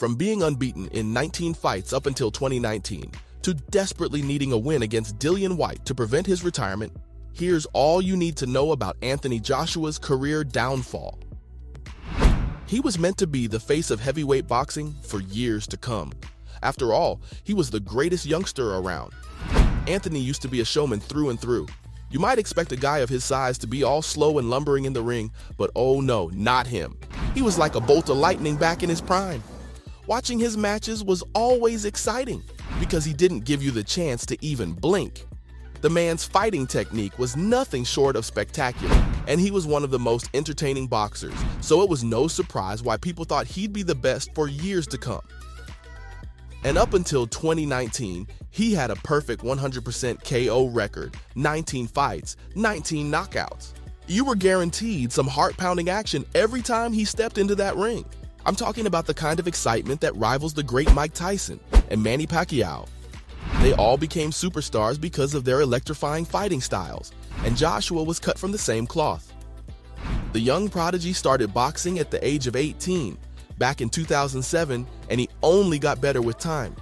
From being unbeaten in 19 fights up until 2019, to desperately needing a win against Dillian Whyte to prevent his retirement, here's all you need to know about Anthony Joshua's career downfall. He was meant to be the face of heavyweight boxing for years to come. After all, he was the greatest youngster around. Anthony used to be a showman through and through. You might expect a guy of his size to be all slow and lumbering in the ring, but oh no, not him. He was like a bolt of lightning back in his prime. Watching his matches was always exciting because he didn't give you the chance to even blink. The man's fighting technique was nothing short of spectacular, and he was one of the most entertaining boxers, so it was no surprise why people thought he'd be the best for years to come. And up until 2019, he had a perfect 100% KO record, 19 fights, 19 knockouts. You were guaranteed some heart-pounding action every time he stepped into that ring. I'm talking about the kind of excitement that rivals the great Mike Tyson and Manny Pacquiao. They all became superstars because of their electrifying fighting styles, and Joshua was cut from the same cloth. The young prodigy started boxing at the age of 18, back in 2007, and he only got better with time.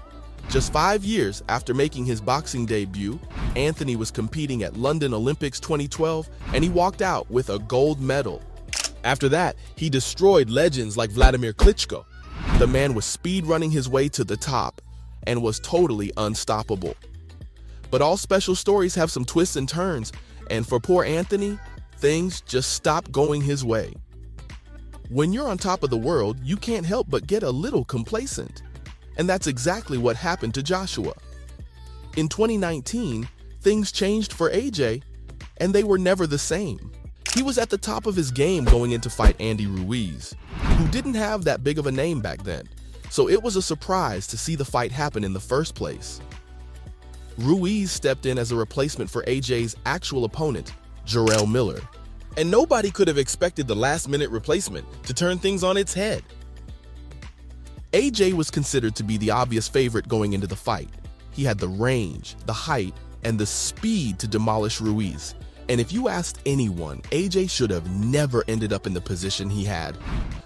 Just 5 years after making his boxing debut, Anthony was competing at London Olympics 2012, and he walked out with a gold medal. After that, he destroyed legends like Vladimir Klitschko. The man was speed-running his way to the top and was totally unstoppable. But all special stories have some twists and turns, and for poor Anthony, things just stopped going his way. When you're on top of the world, you can't help but get a little complacent. And that's exactly what happened to Joshua. In 2019, things changed for AJ, and they were never the same. He was at the top of his game going in to fight Andy Ruiz, who didn't have that big of a name back then, so it was a surprise to see the fight happen in the first place. Ruiz stepped in as a replacement for AJ's actual opponent, Jarrell Miller, and nobody could have expected the last-minute replacement to turn things on its head. AJ was considered to be the obvious favorite going into the fight. He had the range, the height, and the speed to demolish Ruiz. And if you asked anyone, AJ should have never ended up in the position he had.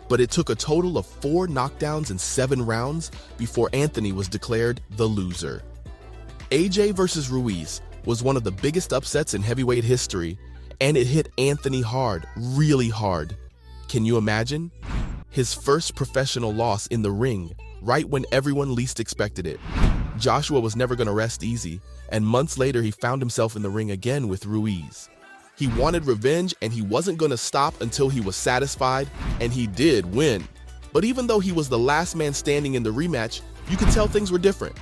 But it took a total of 4 knockdowns in 7 rounds before Anthony was declared the loser. AJ versus Ruiz was one of the biggest upsets in heavyweight history, and it hit Anthony hard, really hard. Can you imagine? His first professional loss in the ring, right when everyone least expected it. Joshua was never going to rest easy, and months later he found himself in the ring again with Ruiz. He wanted revenge, and he wasn't going to stop until he was satisfied, and he did win. But even though he was the last man standing in the rematch, you could tell things were different.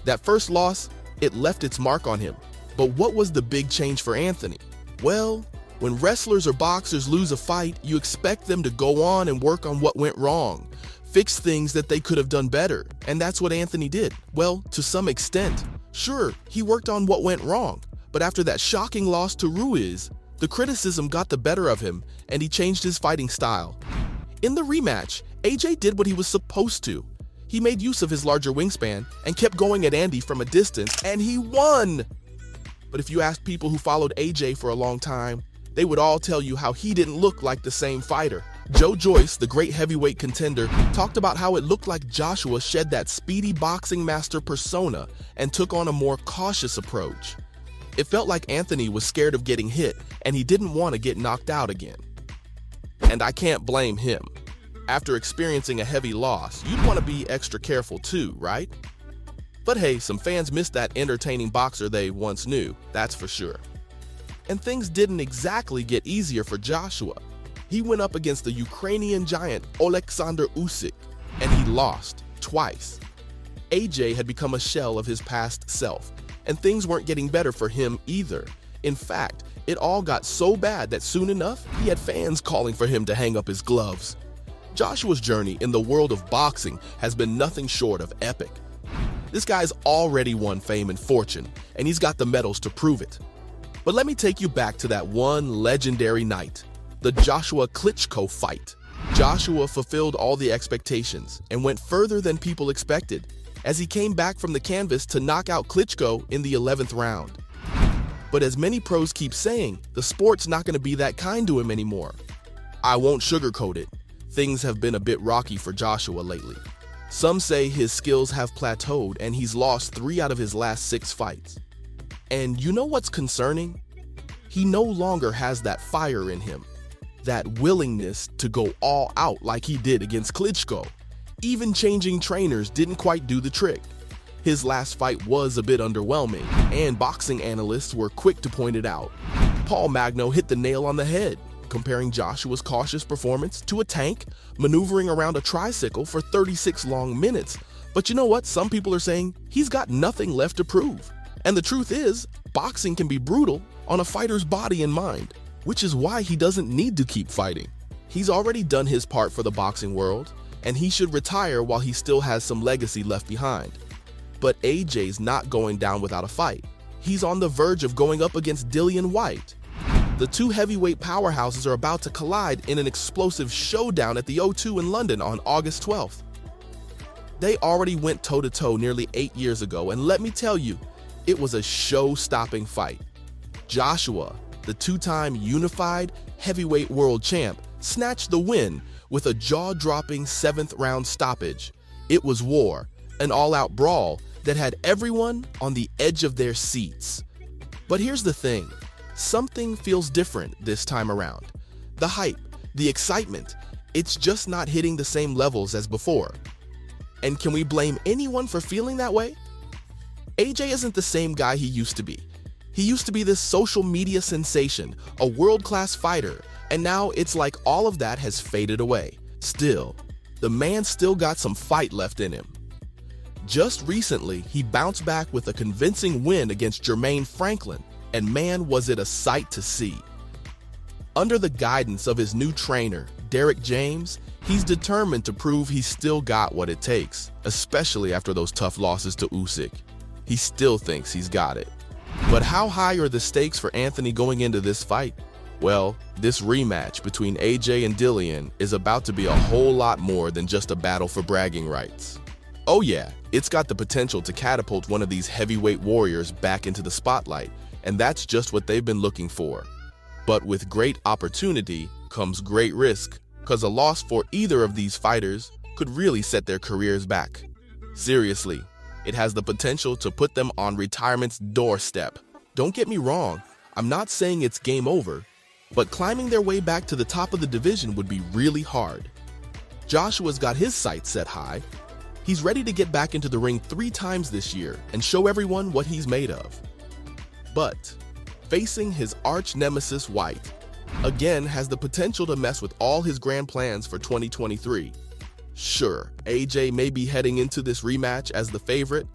That first loss, it left its mark on him. But what was the big change for Anthony? Well, when wrestlers or boxers lose a fight, you expect them to go on and work on what went wrong, fix things that they could have done better, and that's what Anthony did. Well, to some extent. Sure, he worked on what went wrong, but after that shocking loss to Ruiz, the criticism got the better of him, and he changed his fighting style. In the rematch, AJ did what he was supposed to. He made use of his larger wingspan and kept going at Andy from a distance, and he won! But if you asked people who followed AJ for a long time, they would all tell you how he didn't look like the same fighter. Joe Joyce, the great heavyweight contender, talked about how it looked like Joshua shed that speedy boxing master persona and took on a more cautious approach. It felt like Anthony was scared of getting hit, and he didn't want to get knocked out again. And I can't blame him. After experiencing a heavy loss, you'd want to be extra careful too, right? But hey, some fans missed that entertaining boxer they once knew, that's for sure. And things didn't exactly get easier for Joshua. He went up against the Ukrainian giant Oleksandr Usyk, and he lost twice. AJ had become a shell of his past self, and things weren't getting better for him either. In fact, it all got so bad that soon enough, he had fans calling for him to hang up his gloves. Joshua's journey in the world of boxing has been nothing short of epic. This guy's already won fame and fortune, and he's got the medals to prove it. But let me take you back to that one legendary night, the Joshua Klitschko fight. Joshua fulfilled all the expectations and went further than people expected, as he came back from the canvas to knock out Klitschko in the 11th round. But as many pros keep saying, the sport's not going to be that kind to him anymore. I won't sugarcoat it. Things have been a bit rocky for Joshua lately. Some say his skills have plateaued and he's lost 3 out of his last 6 fights. And you know what's concerning? He no longer has that fire in him, that willingness to go all out like he did against Klitschko. Even changing trainers didn't quite do the trick. His last fight was a bit underwhelming, and boxing analysts were quick to point it out. Paul Magno hit the nail on the head, comparing Joshua's cautious performance to a tank maneuvering around a tricycle for 36 long minutes. But you know what? Some people are saying he's got nothing left to prove. And the truth is, boxing can be brutal on a fighter's body and mind, which is why he doesn't need to keep fighting. He's already done his part for the boxing world, and he should retire while he still has some legacy left behind. But AJ's not going down without a fight. He's on the verge of going up against Dillian Whyte. The 2 heavyweight powerhouses are about to collide in an explosive showdown at the O2 in London on August 12th. They already went toe-to-toe nearly 8 years ago, and let me tell you, it was a show-stopping fight. Joshua, the 2-time unified heavyweight world champ, snatched the win with a jaw-dropping 7th round stoppage. It was war, an all-out brawl that had everyone on the edge of their seats. But here's the thing, something feels different this time around. The hype, the excitement, it's just not hitting the same levels as before. And can we blame anyone for feeling that way? AJ isn't the same guy he used to be. He used to be this social media sensation, a world-class fighter, and now it's like all of that has faded away. Still, the man still got some fight left in him. Just recently, he bounced back with a convincing win against Jermaine Franklin, and man, was it a sight to see. Under the guidance of his new trainer, Derek James, he's determined to prove he's still got what it takes, especially after those tough losses to Usyk. He still thinks he's got it. But how high are the stakes for Anthony going into this fight? Well, this rematch between AJ and Dillian is about to be a whole lot more than just a battle for bragging rights. Oh yeah, it's got the potential to catapult one of these heavyweight warriors back into the spotlight, and that's just what they've been looking for. But with great opportunity comes great risk, because a loss for either of these fighters could really set their careers back. Seriously, it has the potential to put them on retirement's doorstep. Don't get me wrong, I'm not saying it's game over, but climbing their way back to the top of the division would be really hard. Joshua's got his sights set high. He's ready to get back into the ring 3 times this year and show everyone what he's made of. But facing his arch nemesis Whyte, again has the potential to mess with all his grand plans for 2023. Sure, AJ may be heading into this rematch as the favorite,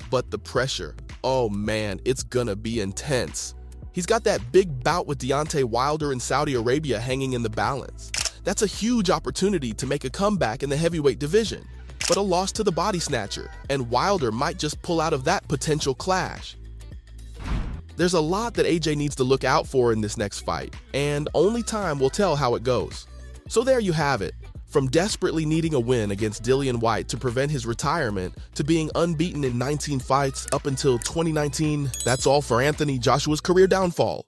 but the pressure, oh man, it's gonna be intense. He's got that big bout with Deontay Wilder in Saudi Arabia hanging in the balance. That's a huge opportunity to make a comeback in the heavyweight division, but a loss to the body snatcher, and Wilder might just pull out of that potential clash. There's a lot that AJ needs to look out for in this next fight, and only time will tell how it goes. So there you have it. From desperately needing a win against Dillian Whyte to prevent his retirement, to being unbeaten in 19 fights up until 2019, that's all for Anthony Joshua's career downfall.